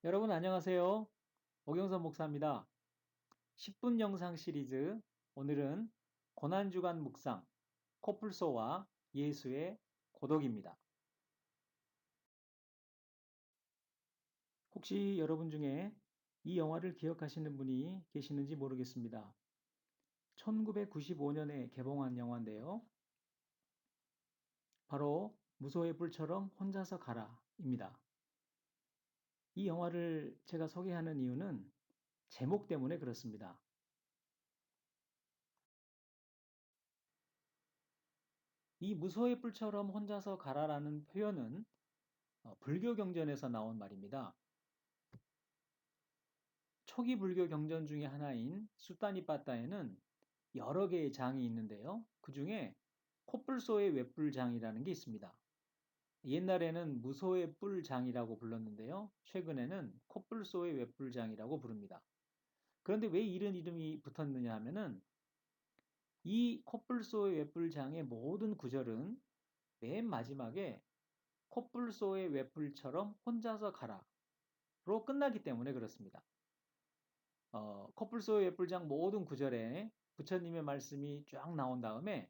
여러분 안녕하세요. 오경선 목사입니다. 10분 영상 시리즈 오늘은 고난주간 묵상 코뿔소와 예수의 고독입니다. 혹시 여러분 중에 이 영화를 기억하시는 분이 계시는지 모르겠습니다. 1995년에 개봉한 영화인데요. 바로 무소의 뿔처럼 혼자서 가라입니다. 이 영화를 제가 소개하는 이유는 제목 때문에 그렇습니다. 이 무소의 뿔처럼 혼자서 가라라는 표현은 불교 경전에서 나온 말입니다. 초기 불교 경전 중에 하나인 수타니빠따에는 여러 개의 장이 있는데요. 그 중에 코뿔소의 웹불장이라는 게 있습니다. 옛날에는 무소의 뿔장이라고 불렀는데요. 최근에는 코뿔소의 웹불장이라고 부릅니다. 그런데 왜 이런 이름이 붙었느냐 하면은 이 코뿔소의 웹불장의 모든 구절은 맨 마지막에 코뿔소의 웹불처럼 혼자서 가라로 끝나기 때문에 그렇습니다. 코뿔소의 웹불장 모든 구절에 부처님의 말씀이 쫙 나온 다음에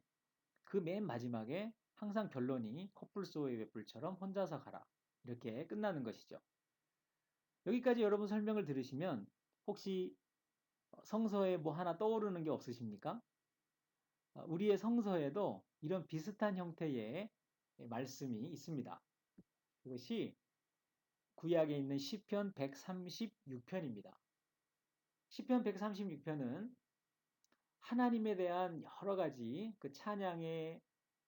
그 맨 마지막에 항상 결론이 코뿔소의 웹불처럼 혼자서 가라. 이렇게 끝나는 것이죠. 여기까지 여러분 설명을 들으시면 혹시 성서에 뭐 하나 떠오르는 게 없으십니까? 우리의 성서에도 이런 비슷한 형태의 말씀이 있습니다. 그것이 구약에 있는 시편 136편입니다. 시편 136편은 하나님에 대한 여러 가지 그 찬양의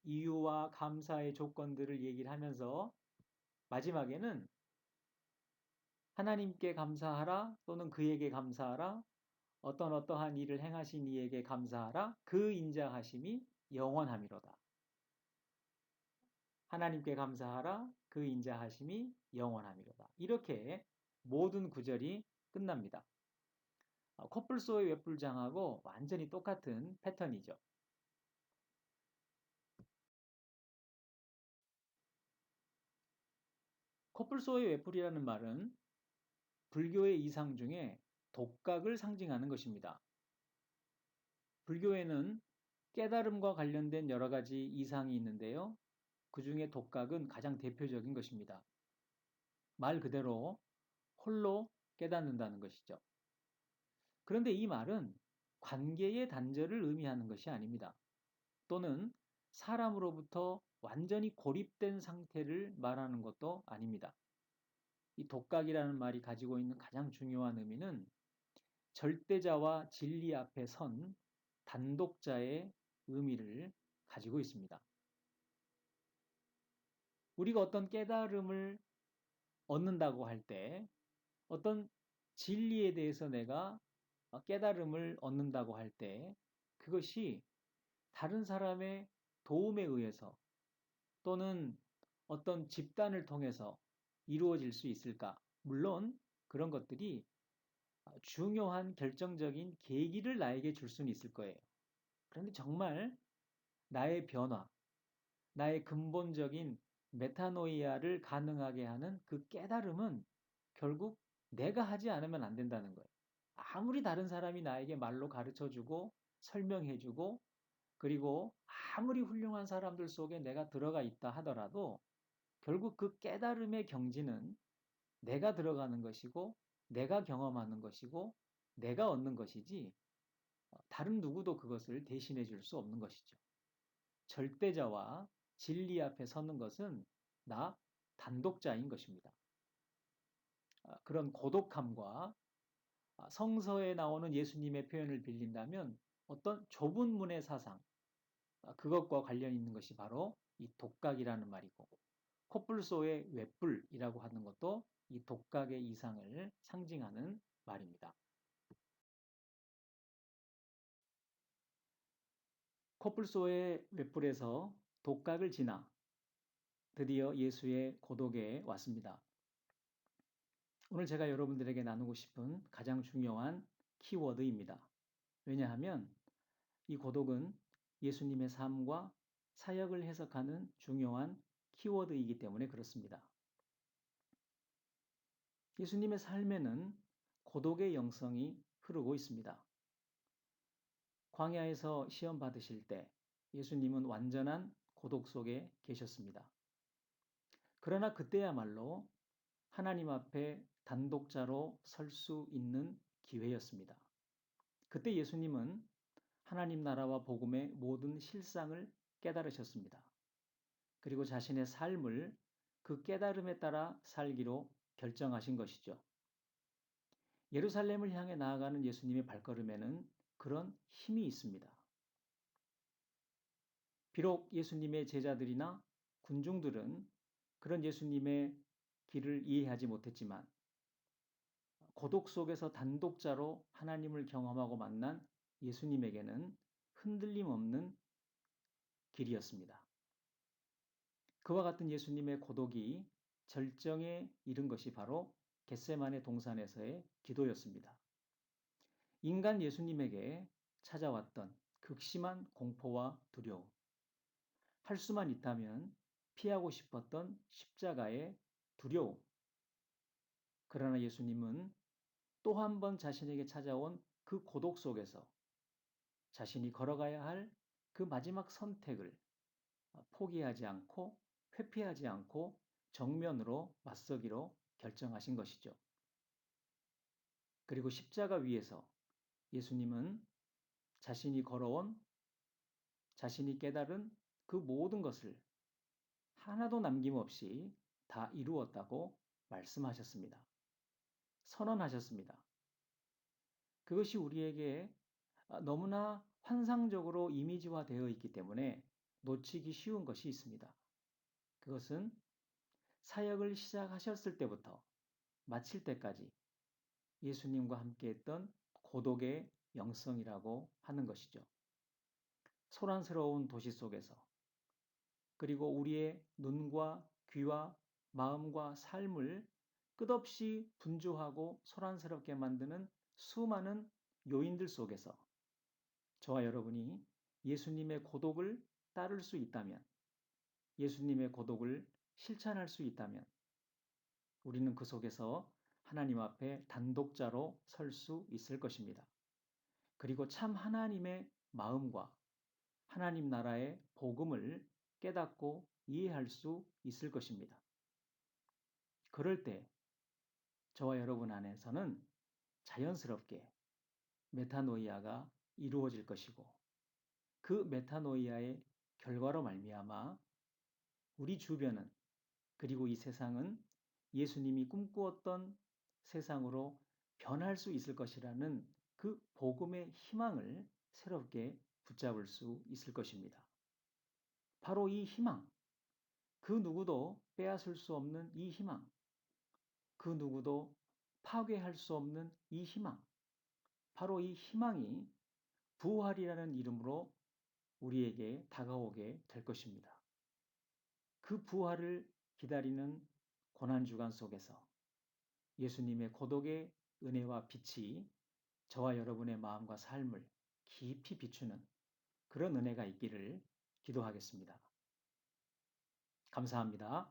이유와 감사의 조건들을 얘기를 하면서 마지막에는 하나님께 감사하라 또는 그에게 감사하라 어떠한 일을 행하신 이에게 감사하라 그 인자하심이 영원함이로다. 하나님께 감사하라 그 인자하심이 영원함이로다. 이렇게 모든 구절이 끝납니다. 코뿔소의 웹불장하고 완전히 똑같은 패턴이죠. 코뿔소의 웹불이라는 말은 불교의 이상 중에 독각을 상징하는 것입니다. 불교에는 깨달음과 관련된 여러 가지 이상이 있는데요. 그 중에 독각은 가장 대표적인 것입니다. 말 그대로 홀로 깨닫는다는 것이죠. 그런데 이 말은 관계의 단절을 의미하는 것이 아닙니다. 또는 사람으로부터 완전히 고립된 상태를 말하는 것도 아닙니다. 이 독각이라는 말이 가지고 있는 가장 중요한 의미는 절대자와 진리 앞에 선 단독자의 의미를 가지고 있습니다. 우리가 어떤 깨달음을 얻는다고 할 때, 어떤 진리에 대해서 내가 깨달음을 얻는다고 할 때, 그것이 다른 사람의 도움에 의해서 또는 어떤 집단을 통해서 이루어질 수 있을까? 물론 그런 것들이 중요한 결정적인 계기를 나에게 줄 수는 있을 거예요. 그런데 정말 나의 변화, 나의 근본적인 메타노이아를 가능하게 하는 그 깨달음은 결국 내가 하지 않으면 안 된다는 거예요. 아무리 다른 사람이 나에게 말로 가르쳐 주고 설명해 주고 그리고 아무리 훌륭한 사람들 속에 내가 들어가 있다 하더라도 결국 그 깨달음의 경지는 내가 들어가는 것이고 내가 경험하는 것이고 내가 얻는 것이지 다른 누구도 그것을 대신해 줄 수 없는 것이죠. 절대자와 진리 앞에 서는 것은 나 단독자인 것입니다. 그런 고독함과 성서에 나오는 예수님의 표현을 빌린다면 어떤 좁은 문의 사상, 그것과 관련 있는 것이 바로 이 독각이라는 말이고 코뿔소의 웹불이라고 하는 것도 이 독각의 이상을 상징하는 말입니다. 코뿔소의 웹불에서 독각을 지나 드디어 예수의 고독에 왔습니다. 오늘 제가 여러분들에게 나누고 싶은 가장 중요한 키워드입니다. 왜냐하면 이 고독은 예수님의 삶과 사역을 해석하는 중요한 키워드이기 때문에 그렇습니다. 예수님의 삶에는 고독의 영성이 흐르고 있습니다. 광야에서 시험 받으실 때 예수님은 완전한 고독 속에 계셨습니다. 그러나 그때야말로 하나님 앞에 단독자로 설 수 있는 기회였습니다. 그때 예수님은 하나님 나라와 복음의 모든 실상을 깨달으셨습니다. 그리고 자신의 삶을 그 깨달음에 따라 살기로 결정하신 것이죠. 예루살렘을 향해 나아가는 예수님의 발걸음에는 그런 힘이 있습니다. 비록 예수님의 제자들이나 군중들은 그런 예수님의 길을 이해하지 못했지만 고독 속에서 단독자로 하나님을 경험하고 만난 예수님에게는 흔들림 없는 길이었습니다. 그와 같은 예수님의 고독이 절정에 이른 것이 바로 겟세마네 동산에서의 기도였습니다. 인간 예수님에게 찾아왔던 극심한 공포와 두려움, 할 수만 있다면 피하고 싶었던 십자가의 두려움. 그러나 예수님은 또 한 번 자신에게 찾아온 그 고독 속에서 자신이 걸어가야 할 그 마지막 선택을 포기하지 않고 회피하지 않고 정면으로 맞서기로 결정하신 것이죠. 그리고 십자가 위에서 예수님은 자신이 걸어온, 자신이 깨달은 그 모든 것을 하나도 남김없이 다 이루었다고 말씀하셨습니다. 선언하셨습니다. 그것이 우리에게 너무나 환상적으로 이미지화 되어 있기 때문에 놓치기 쉬운 것이 있습니다. 그것은 사역을 시작하셨을 때부터 마칠 때까지 예수님과 함께했던 고독의 영성이라고 하는 것이죠. 소란스러운 도시 속에서 그리고 우리의 눈과 귀와 마음과 삶을 끝없이 분주하고 소란스럽게 만드는 수많은 요인들 속에서 저와 여러분이 예수님의 고독을 따를 수 있다면, 예수님의 고독을 실천할 수 있다면, 우리는 그 속에서 하나님 앞에 단독자로 설 수 있을 것입니다. 그리고 참 하나님의 마음과 하나님 나라의 복음을 깨닫고 이해할 수 있을 것입니다. 그럴 때 저와 여러분 안에서는 자연스럽게 메타노이아가 이루어질 것이고 그 메타노이아의 결과로 말미암아 우리 주변은 그리고 이 세상은 예수님이 꿈꾸었던 세상으로 변할 수 있을 것이라는 그 복음의 희망을 새롭게 붙잡을 수 있을 것입니다. 바로 이 희망, 그 누구도 빼앗을 수 없는 이 희망, 그 누구도 파괴할 수 없는 이 희망, 바로 이 희망이 부활이라는 이름으로 우리에게 다가오게 될 것입니다. 그 부활을 기다리는 고난주간 속에서 예수님의 고독의 은혜와 빛이 저와 여러분의 마음과 삶을 깊이 비추는 그런 은혜가 있기를 기도하겠습니다. 감사합니다.